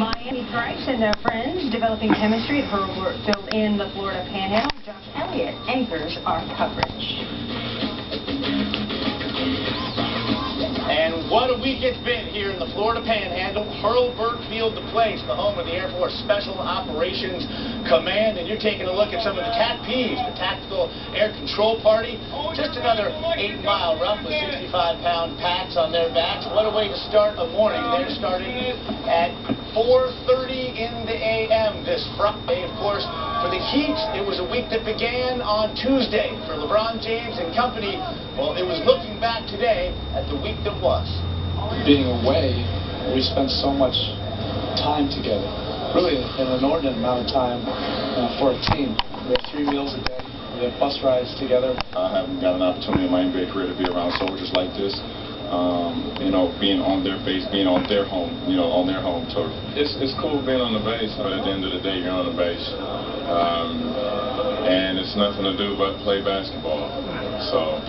Miami Thrice and their friends developing chemistry at Hurlburt Field in the Florida Panhandle. Josh Elliott anchors our coverage. And what a week it's been here in the Florida Panhandle. Hurlburt Field, the place, the home of the Air Force Special Operations Command. And you're taking a look at some of the TACPs, the Tactical Air Control Party. Just another 8-mile run with 65-pound packs on their backs. What a way to start a morning. They're starting at 4:30 in the a.m. this Friday. Of course, for the Heat, it was a week that began on Tuesday. For LeBron James and company, well, it was looking back today at the week that was. Being away, we spent so much time together. Really an inordinate amount of time for a team. We have 3 meals a day. We have bus rides together. I haven't got an opportunity in my NBA career to be around soldiers like this. Being on their base, being on their home, on their home turf. It's cool being on the base, but at the end of the day, you're on the base. And it's nothing to do but play basketball. So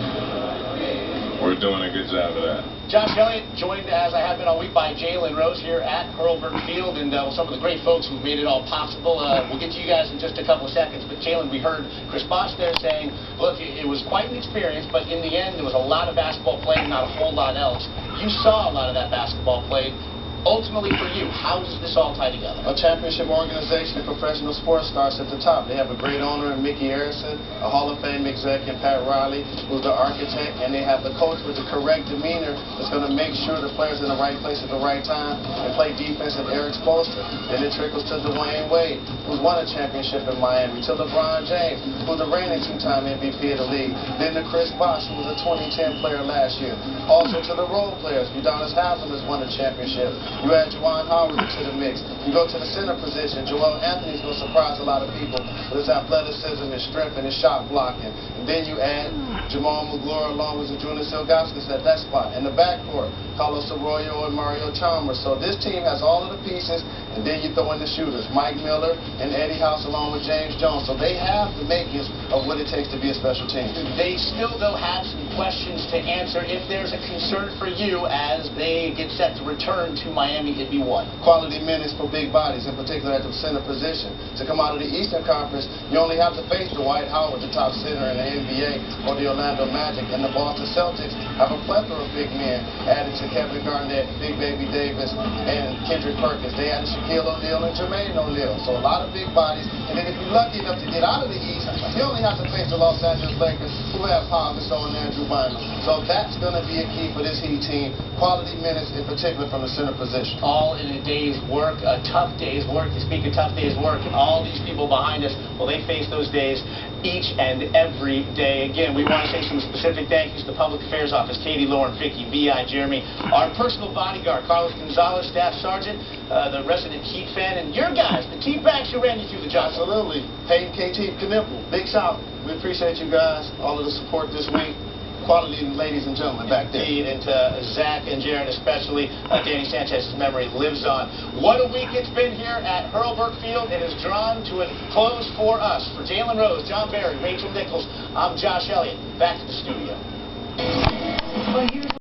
we're doing a good job of that. Josh Elliott joined, as I have been all week, by Jalen Rose here at Hurlburt Field, and some of the great folks who've made it all possible. We'll get to you guys in just a couple of seconds, but Jalen, we heard Chris Bosh there saying, look, it was quite an experience, but in the end, there was a lot of basketball played, not a whole lot else. You saw a lot of that basketball played. Ultimately, for you, how does this all tie together? A championship organization and professional sports starts at the top. They have a great owner in Mickey Harrison, a Hall of Fame exec in Pat Riley, who's the architect, and they have the coach with the correct demeanor that's going to make sure the players are in the right place at the right time and play defense at Eric Spoelstra. Then it trickles to Dwayne Wade, who's won a championship in Miami, to LeBron James, who's the reigning 2-time MVP of the league, then to Chris Bosh, who was a 2010 player last year. Also to the role players, Udonis Haslem has won a championship. You add Juwan Howard to the mix. You go to the center position, Joel Anthony's going to surprise a lot of people with his athleticism, his strength, and his shot blocking. And then you add Jamal McGlure along with Zydrunas Ilgauskas at that spot. In the backcourt, Carlos Arroyo and Mario Chalmers. So this team has all of the pieces, and then you throw in the shooters, Mike Miller and Eddie House along with James Jones. So they have the makings of what it takes to be a special team. They still, though, have some questions to answer. If there's a concern for you as they get set to return to Miami, it'd be what? Quality minutes for big bodies, in particular at the center position. To come out of the Eastern Conference, you only have to face Dwight Howard, the top center in the NBA, or the Orlando Magic. And the Boston Celtics have a plethora of big men added to Kevin Garnett, Big Baby Davis, and Kendrick Perkins. They added Shaquille O'Neal and Jermaine O'Neal. So a lot of big bodies. And then if you're lucky enough to get out of the East, you only have to face the Los Angeles Lakers, who have Paul Gasol and Andrew Bynum. So that's going to be a key for this Heat team. Quality minutes, in particular from the center position. All in a day's work, a tough day's work. To speak of tough day's work, and all these people behind us, well, they face those days each and every day. Again, we want to say some specific thank yous to the Public Affairs Office, Katie, Lauren, Vicky, V.I., Jeremy, our personal bodyguard, Carlos Gonzalez, Staff Sergeant, the resident Heat fan, and your guys, the T-Backs who ran you through the job. Absolutely. Peyton, KT, Knipple, Big South. We appreciate you guys, all of the support this week. Quality ladies and gentlemen back there. And to Zach and Jared especially, Danny Sanchez's memory lives on. What a week it's been here at Hurlburt Field. It has drawn to a close for us. For Jalen Rose, John Barry, Rachel Nichols, I'm Josh Elliott. Back to the studio. Well,